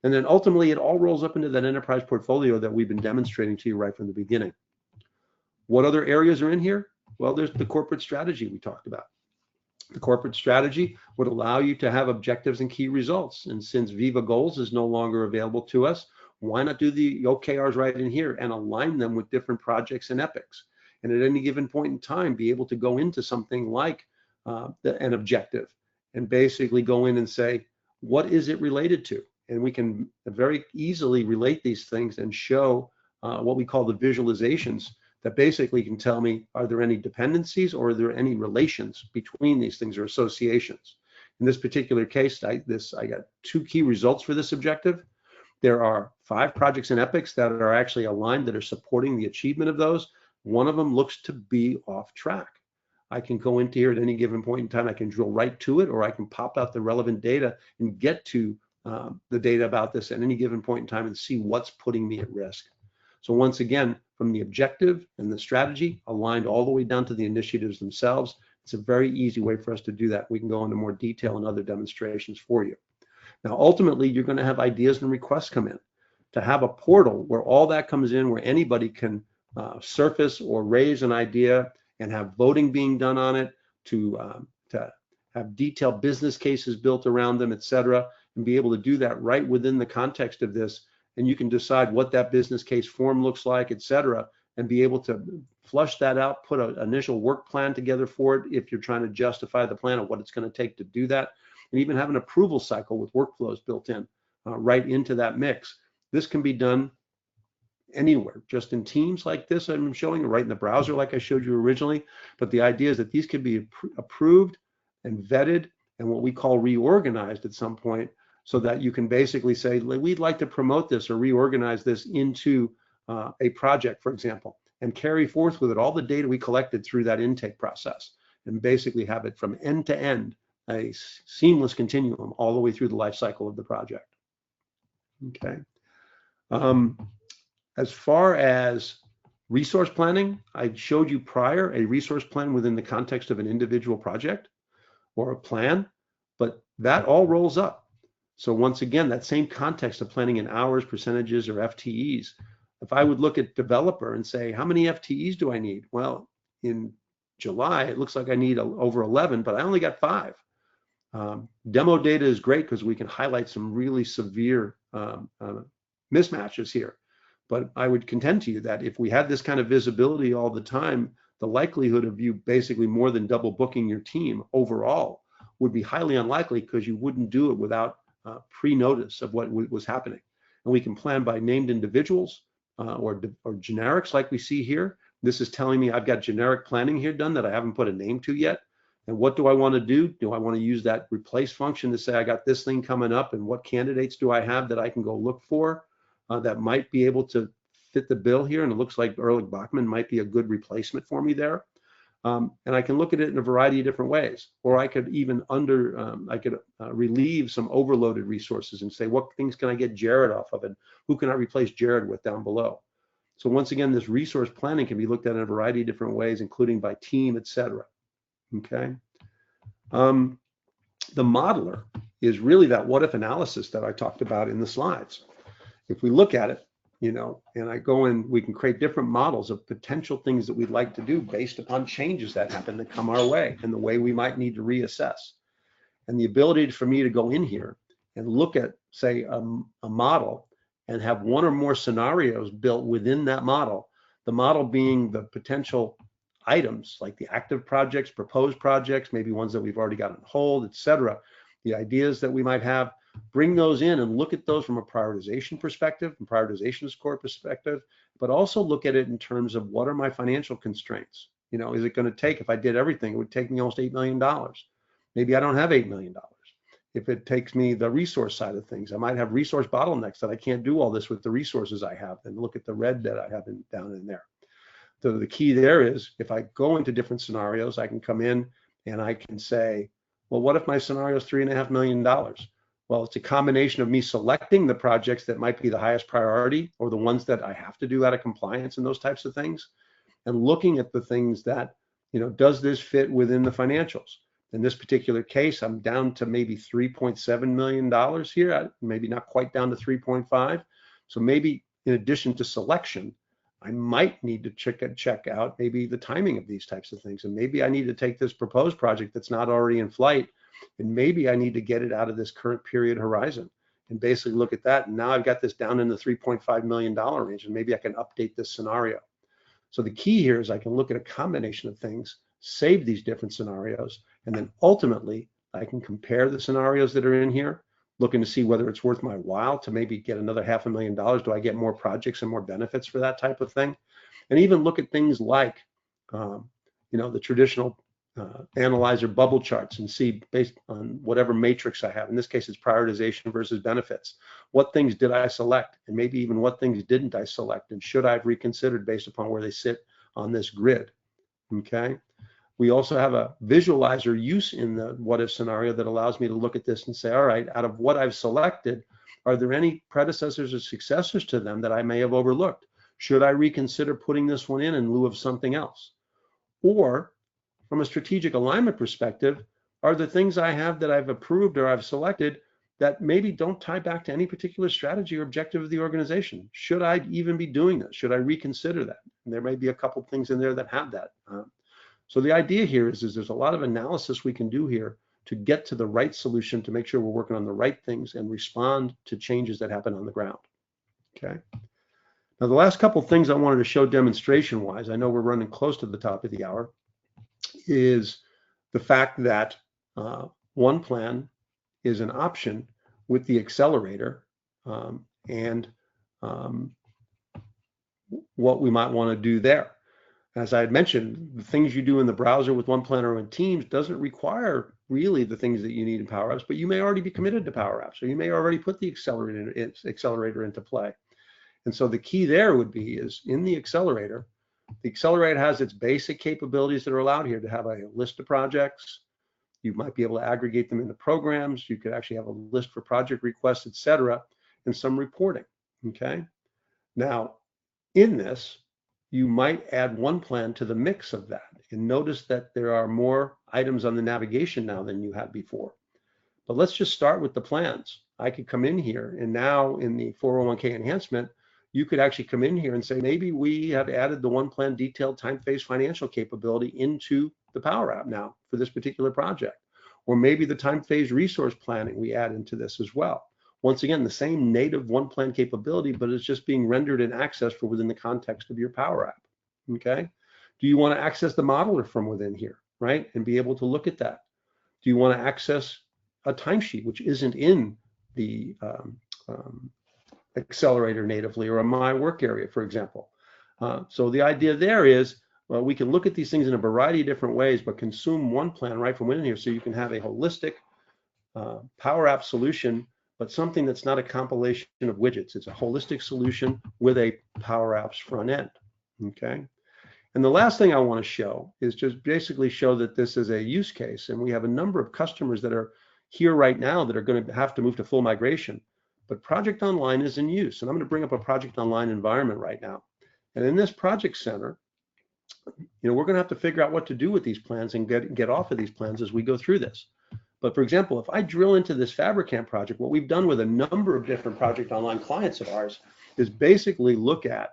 And then ultimately, it all rolls up into that enterprise portfolio that we've been demonstrating to you right from the beginning. What other areas are in here? Well, there's the corporate strategy we talked about. The corporate strategy would allow you to have objectives and key results. And since Viva Goals is no longer available to us, why not do the OKRs right in here and align them with different projects and epics? And at any given point in time, be able to go into something like an objective and basically go in and say, what is it related to? And we can very easily relate these things and show what we call the visualizations that basically can tell me, are there any dependencies or are there any relations between these things or associations? In this particular case, I got 2 key results for this objective. There are 5 projects and epics that are actually aligned that are supporting the achievement of those. One of them looks to be off track. I can go into here at any given point in time, I can drill right to it, or I can pop out the relevant data and get to the data about this at any given point in time and see what's putting me at risk. So once again, from the objective and the strategy aligned all the way down to the initiatives themselves, it's a very easy way for us to do that. We can go into more detail in other demonstrations for you. Now, ultimately, you're going to have ideas and requests come in. To have a portal where all that comes in, where anybody can surface or raise an idea and have voting being done on it, to have detailed business cases built around them, et cetera, and be able to do that right within the context of this. And you can decide what that business case form looks like, et cetera, and be able to flush that out, put an initial work plan together for it if you're trying to justify the plan of what it's going to take to do that, and even have an approval cycle with workflows built in right into that mix. This can be done anywhere, just in Teams like this I'm showing, right in the browser like I showed you originally. But the idea is that these can be approved and vetted and what we call reorganized at some point, so that you can basically say, we'd like to promote this or reorganize this into a project, for example, and carry forth with it all the data we collected through that intake process, and basically have it from end to end, a seamless continuum all the way through the life cycle of the project. Okay. As far as resource planning, I showed you prior a resource plan within the context of an individual project or a plan, but that all rolls up. So once again, that same context of planning in hours, percentages, or FTEs. If I would look at developer and say, how many FTEs do I need? Well, in July, it looks like I need over 11, but I only got 5. Demo data is great because we can highlight some really severe mismatches here. But I would contend to you that if we had this kind of visibility all the time, the likelihood of you basically more than double booking your team overall would be highly unlikely, because you wouldn't do it without pre-notice of what was happening. And we can plan by named individuals or generics like we see here. This is telling me I've got generic planning here done that I haven't put a name to yet. And what do I want to do? Do I want to use that replace function to say I got this thing coming up, and what candidates do I have that I can go look for that might be able to fit the bill here? And it looks like Erlich Bachman might be a good replacement for me there. And I can look at it in a variety of different ways. Or I could even relieve some overloaded resources and say, what things can I get Jared off of, and who can I replace Jared with down below? So once again, this resource planning can be looked at in a variety of different ways, including by team, et cetera. Okay. The modeler is really that what if analysis that I talked about in the slides. If we look at it, and I go in, we can create different models of potential things that we'd like to do based upon changes that happen that come our way and the way we might need to reassess. And the ability for me to go in here and look at, say, a model and have one or more scenarios built within that model, the model being the potential items like the active projects, proposed projects, maybe ones that we've already got on hold, et cetera, the ideas that we might have, bring those in and look at those from a prioritization perspective, from prioritization score perspective, but also look at it in terms of what are my financial constraints? Is it going to take, if I did everything, it would take me almost $8 million. Maybe I don't have $8 million. If it takes me the resource side of things, I might have resource bottlenecks that I can't do all this with the resources I have, and look at the red that I have down in there. So the key there is, if I go into different scenarios, I can come in and I can say, well, what if my scenario is $3.5 million? Well, it's a combination of me selecting the projects that might be the highest priority, or the ones that I have to do out of compliance and those types of things, and looking at the things that, does this fit within the financials? In this particular case, I'm down to maybe $3.7 million here, maybe not quite down to 3.5. So maybe in addition to selection, I might need to check out maybe the timing of these types of things. And maybe I need to take this proposed project that's not already in flight, and maybe I need to get it out of this current period horizon and basically look at that. And now I've got this down in the $3.5 million range, and maybe I can update this scenario. So the key here is I can look at a combination of things, save these different scenarios, and then ultimately I can compare the scenarios that are in here, looking to see whether it's worth my while to maybe get another $500,000. Do I get more projects and more benefits for that type of thing? and even look at things like, the traditional analyzer bubble charts and see, based on whatever matrix I have, in this case it's prioritization versus benefits, what things did I select, and maybe even what things didn't I select, and should I have reconsidered based upon where they sit on this grid. Okay. We also have a visualizer use in the what if scenario that allows me to look at this and say, all right, out of what I've selected, are there any predecessors or successors to them that I may have overlooked? Should I reconsider putting this one in lieu of something else? Or from a strategic alignment perspective, are the things I have that I've approved or I've selected that maybe don't tie back to any particular strategy or objective of the organization? Should I even be doing this? Should I reconsider that? And there may be a couple things in there that have that. So the idea here is there's a lot of analysis we can do here to get to the right solution, to make sure we're working on the right things and respond to changes that happen on the ground. Okay. Now, the last couple things I wanted to show demonstration-wise, I know we're running close to the top of the hour, is the fact that OnePlan is an option with the accelerator, and what we might want to do there. As I had mentioned, the things you do in the browser with OnePlan or in Teams doesn't require really the things that you need in Power Apps, but you may already be committed to Power Apps, or you may already put the accelerator into play. And so the key there would be is in the accelerator has its basic capabilities that are allowed here to have a list of projects. You might be able to aggregate them into programs. You could actually have a list for project requests, etc., and some reporting. Okay. Now, in this, you might add OnePlan to the mix of that, and notice that there are more items on the navigation now than you had before. But let's just start with the plans. I could come in here, and now in the 401k enhancement, you could actually come in here and say, maybe we have added the OnePlan detailed time phase financial capability into the Power App now for this particular project. Or maybe the time phase resource planning we add into this as well. Once again, the same native OnePlan capability, but it's just being rendered and accessed for within the context of your Power App. Okay. Do you want to access the modeler from within here, right? And be able to look at that? Do you want to access a timesheet, which isn't in the accelerator natively, or a My Work area, for example? So the idea there is, well, we can look at these things in a variety of different ways, but consume OnePlan right from within here, so you can have a holistic Power App solution, but something that's not a compilation of widgets. It's a holistic solution with a Power Apps front end. Okay. And the last thing I want to show is just basically show that this is a use case, and we have a number of customers that are here right now that are going to have to move to full migration. But Project Online is in use, and I'm going to bring up a Project Online environment right now. And in this project center, we're going to have to figure out what to do with these plans and get off of these plans as we go through this. But for example, if I drill into this Fabricamp project, what we've done with a number of different Project Online clients of ours is basically look at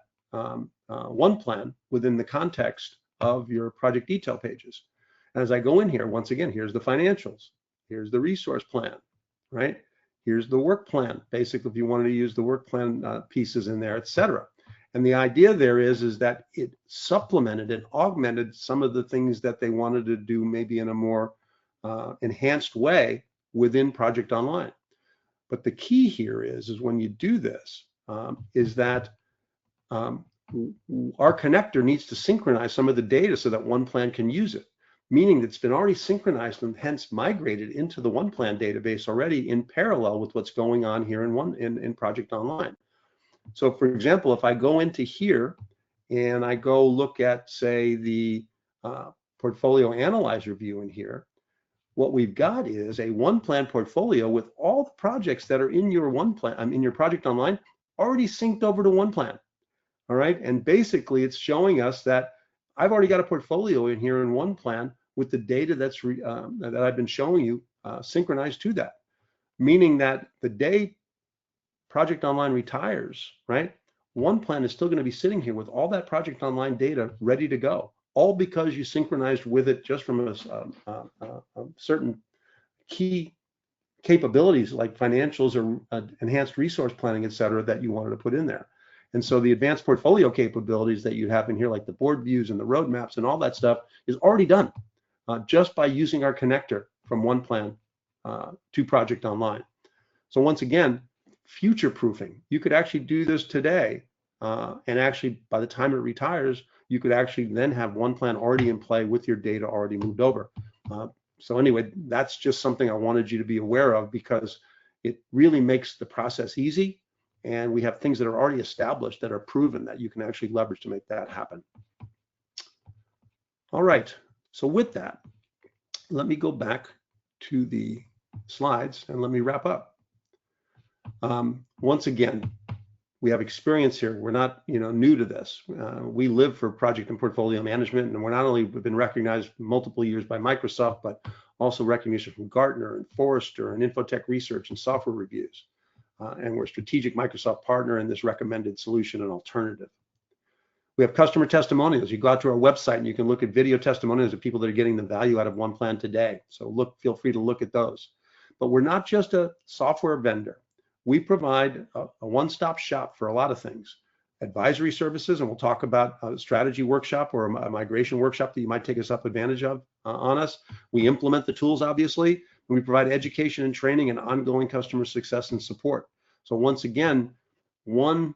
OnePlan within the context of your project detail pages. And as I go in here, once again, here's the financials, here's the resource plan, right? Here's the work plan, basically, if you wanted to use the work plan pieces in there, etc. And the idea there is that it supplemented and augmented some of the things that they wanted to do maybe in a more enhanced way within Project Online. But the key here is when you do this, is that our connector needs to synchronize some of the data so that OnePlan can use it, meaning that it's been already synchronized and hence migrated into the OnePlan database already in parallel with what's going on here in Project Online. So for example, if I go into here and I go look at, say, the portfolio analyzer view in here, what we've got is a OnePlan portfolio with all the projects that are in your OnePlan, in your Project Online, already synced over to OnePlan. All right, and basically it's showing us that I've already got a portfolio in here in OnePlan with the data that's that I've been showing you synchronized to that, meaning that the day Project Online retires, right, OnePlan is still going to be sitting here with all that Project Online data ready to go, all because you synchronized with it just from a certain key capabilities like financials or enhanced resource planning, et cetera, that you wanted to put in there. And so the advanced portfolio capabilities that you have in here, like the board views and the roadmaps and all that stuff, is already done just by using our connector from OnePlan to Project Online. So once again, future proofing. You could actually do this today And actually, by the time it retires, you could actually then have OnePlan already in play with your data already moved over. So anyway, that's just something I wanted you to be aware of, because it really makes the process easy. And we have things that are already established that are proven that you can actually leverage to make that happen. All right, so with that, let me go back to the slides and let me wrap up. Once again, we have experience here. We're not, new to this. We live for project and portfolio management, and we're not only been recognized multiple years by Microsoft, but also recognition from Gartner and Forrester and Infotech Research and software reviews. And we're a strategic Microsoft partner in this recommended solution and alternative. We have customer testimonials. You go out to our website and you can look at video testimonials of people that are getting the value out of OnePlan today. So feel free to look at those. But we're not just a software vendor. We provide a one-stop shop for a lot of things. Advisory services, and we'll talk about a strategy workshop or a migration workshop that you might take us up advantage of on us. We implement the tools, obviously, and we provide education and training and ongoing customer success and support. So once again, one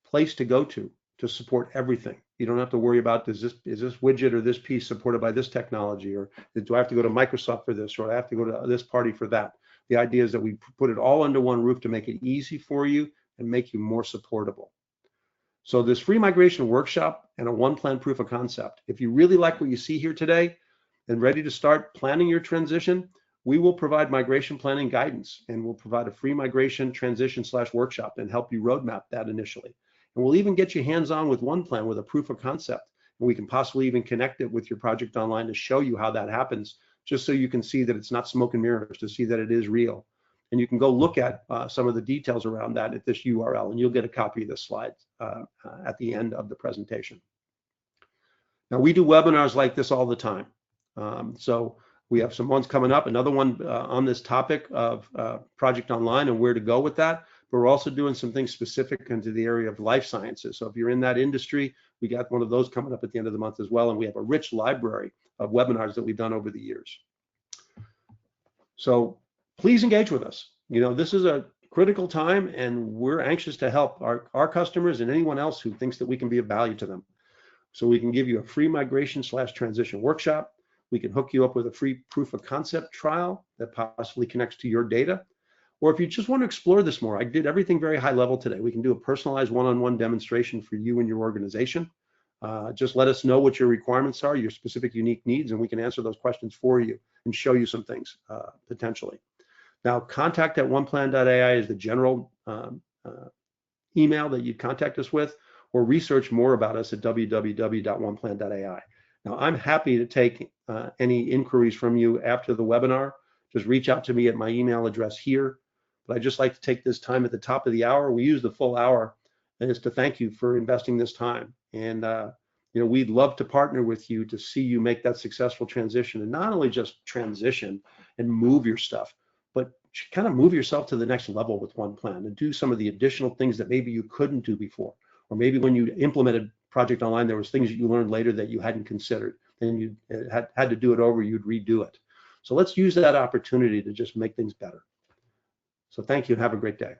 place to go to support everything. You don't have to worry about, is this widget or this piece supported by this technology, or do I have to go to Microsoft for this, or I have to go to this party for that. The idea is that we put it all under one roof to make it easy for you and make you more supportable. So this free migration workshop and a OnePlan proof of concept, if you really like what you see here today and ready to start planning your transition, we will provide migration planning guidance, and we'll provide a free migration transition / workshop and help you roadmap that initially. And we'll even get you hands-on with OnePlan with a proof of concept. And we can possibly even connect it with your project online to show you how that happens, just so you can see that it's not smoke and mirrors, to see that it is real. And you can go look at some of the details around that at this URL, and you'll get a copy of the slides at the end of the presentation. Now, we do webinars like this all the time. So we have some ones coming up, another one on this topic of project online and where to go with that. But we're also doing some things specific into the area of life sciences. So if you're in that industry, we got one of those coming up at the end of the month as well. And we have a rich library of webinars that we've done over the years. So please engage with us. This is a critical time, and we're anxious to help our customers and anyone else who thinks that we can be of value to them. So we can give you a free migration / transition workshop. We can hook you up with a free proof of concept trial that possibly connects to your data. Or if you just want to explore this more, I did everything very high level today. We can do a personalized one-on-one demonstration for you and your organization. Just let us know what your requirements are, your specific unique needs, and we can answer those questions for you and show you some things potentially. Now, contact@oneplan.ai is the general email that you'd contact us with, or research more about us at www.oneplan.ai. Now, I'm happy to take any inquiries from you after the webinar. Just reach out to me at my email address here. But I'd just like to take this time at the top of the hour. We use the full hour, and it's to thank you for investing this time. And we'd love to partner with you to see you make that successful transition, and not only just transition and move your stuff, but kind of move yourself to the next level with OnePlan and do some of the additional things that maybe you couldn't do before. Or maybe when you implemented Project Online, there was things that you learned later that you hadn't considered, and you had to do it over, you'd redo it. So let's use that opportunity to just make things better. So thank you and have a great day.